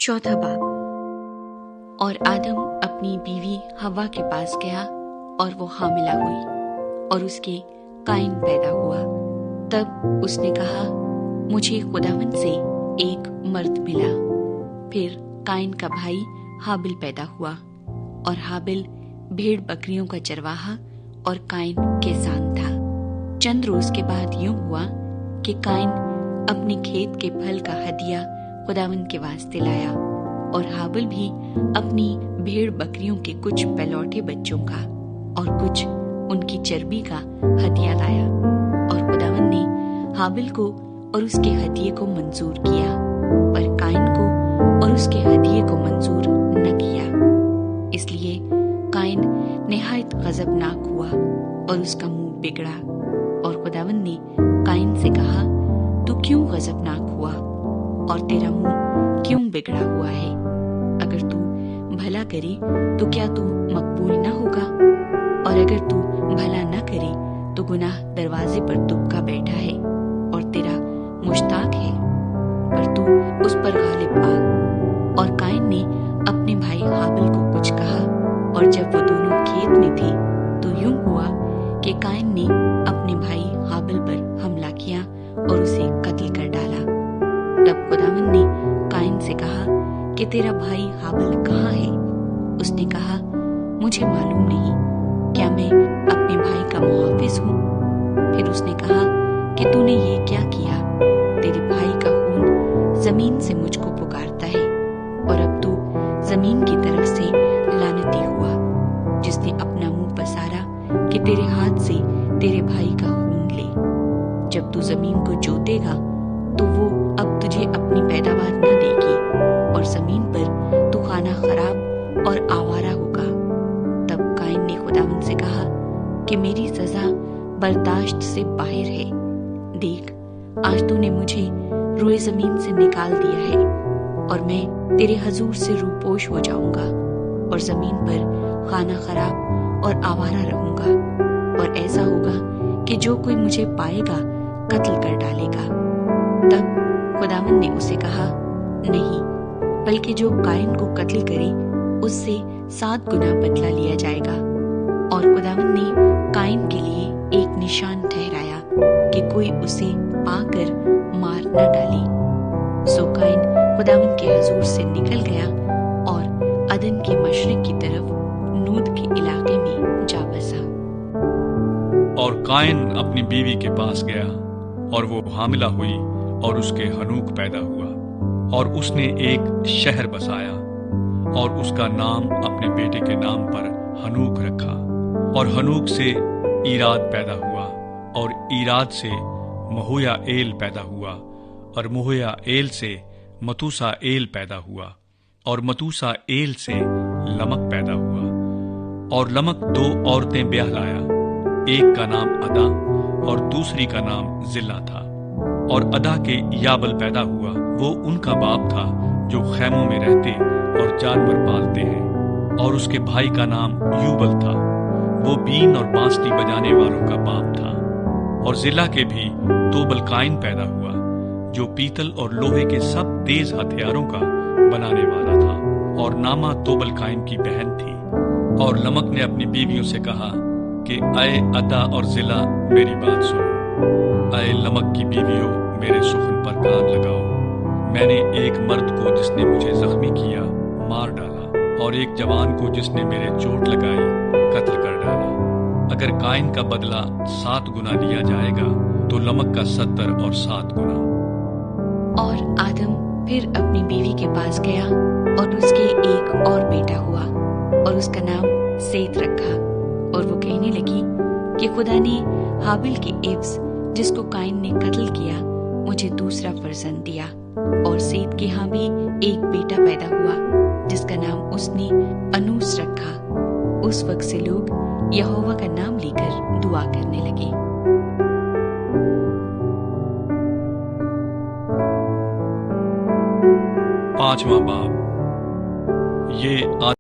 चौथा बाब। और आदम अपनी बीवी हव्वा के पास गया और वो हामिला हुई और उसके काइन पैदा हुआ। तब उसने कहा, मुझे खुदावंद से एक मर्द मिला। फिर काइन का भाई हाबिल पैदा हुआ और हाबिल भेड़ बकरियों का चरवाहा और काइन किसान था। चंद रोज के बाद यूं हुआ कि काइन अपने खेत के फल का हदिया खुदावंद के वास्ते लाया और हाबिल भी अपनी भेड़ बकरियों के कुछ पहलौठे बच्चों का और कुछ उनकी चर्बी का हदिया लाया। और खुदावंद ने हाबिल को और उसके हदिये को मंजूर किया, पर काइन को और उसके हदिये को मंजूर न किया। इसलिए काइन निहायत गजबनाक हुआ और उसका मुंह बिगड़ा। और खुदावंद ने काइन से कहा, तू क्यों गजबनाक हुआ और तेरा मुंह क्यों बिगड़ा हुआ है? अगर तू भला करे तो क्या तू मकबूल न होगा? और अगर तू भला न करे तो गुनाह दरवाजे पर दुबका बैठा है और तेरा मुश्ताक है, पर तू उस पर गालिब आ। और काइन ने अपने भाई हाबिल को कुछ कहा, और जब वो दोनों खेत में थे तो यूं हुआ कि काइन ने अपने भाई हाबिल पर हमला किया और उसे कत्ल कर डाला। तब खुदावंद ने काइन से कहा कि तेरा भाई हाबिल कहाँ है? उसने कहा, मुझे मालूम नहीं, क्या मैं अपने भाई का मुहाफिज हूँ? फिर उसने कहा कि तूने ये क्या किया? तेरे भाई का खून जमीन से मुझको पुकारता है, और अब तू जमीन की तरफ से लानती हुआ, जिसने अपना मुंह पसारा कि तेरे हाथ से तेरे भाई का खून ले। जब तू जमीन को जोतेगा तो वो अब तुझे अपनी पैदावार न देगी, और जमीन पर तू खाना खराब और आवारा होगा। तब काइन ने खुदावंद से कहा कि मेरी सजा बर्दाश्त से बाहर है। देख, आज तूने मुझे रोए जमीन से निकाल दिया है, और मैं तेरे हजूर से रूपोश हो जाऊंगा और जमीन पर खाना खराब और आवारा रहूंगा। और ऐसा होगा कि जो कोई मुझे पाएगा कत्ल कर डालेगा। तब खुदावंद ने उसे कहा, नहीं, बल्कि जो काइन को कत्ल करे उससे 7 गुना बदला लिया जाएगा। और खुदावंद ने काइन के लिए एक निशान ठहराया कि कोई उसे पाकर मार न डाले। सो काइन खुदावंद के हजूर से निकल गया और अदन के मशरिक की तरफ नूद के इलाके में जा बसा। और काइन अपनी बीवी के पास गया और वो हामिला हुई और उसके हनूक पैदा हुआ, और उसने एक शहर बसाया और उसका नाम अपने बेटे के नाम पर हनूक रखा। और हनूक से ईराद पैदा हुआ, और ईराद से महुया एल पैदा हुआ, और महुया एल से मतूसा एल पैदा हुआ, और मतूसा एल से लमक पैदा हुआ। और लमक 2 औरतें ब्याह लाया, एक का नाम अदा और दूसरी का नाम जिल्ला था। और अदा के याबल पैदा हुआ, वो उनका बाप था जो खैमों में रहते और जानवर पालते हैं। और उसके भाई का नाम यूबल था, वो बीन और बांसुरी बजाने वालों का बाप था। और जिला के भी तोबल काइन पैदा हुआ, जो पीतल और लोहे के सब तेज हथियारों का बनाने वाला था। और नामा तोबल काइन की बहन थी। और लमक ने अपनी बीवियों से कहा कि अय अदा और जिला, मेरी बात सुनो। अय लमक की बीवियों, मेरे सुखन पर कान लगाओ। मैंने एक मर्द को जिसने मुझे जख्मी किया मार डाला, और एक जवान को जिसने मेरे चोट लगाई कत्ल कर डाला। अगर काइन का बदला 7 गुना लिया जाएगा तो लमक का 70 और 7 गुना। और आदम फिर अपनी बीवी के पास गया और उसके एक और बेटा हुआ, और उसका नाम सेत रखा। और वो कहने लगी कि खुदा ने हाबिल के एवज, जिसको काइन ने कत्ल किया, मुझे दूसरा फर्जंद दिया। और सेत के यहाँ भी एक बेटा पैदा हुआ, जिसका नाम उसने अनूस रखा। उस वक्त से लोग यहोवा का नाम लेकर दुआ करने लगे। 5वां बाब। ये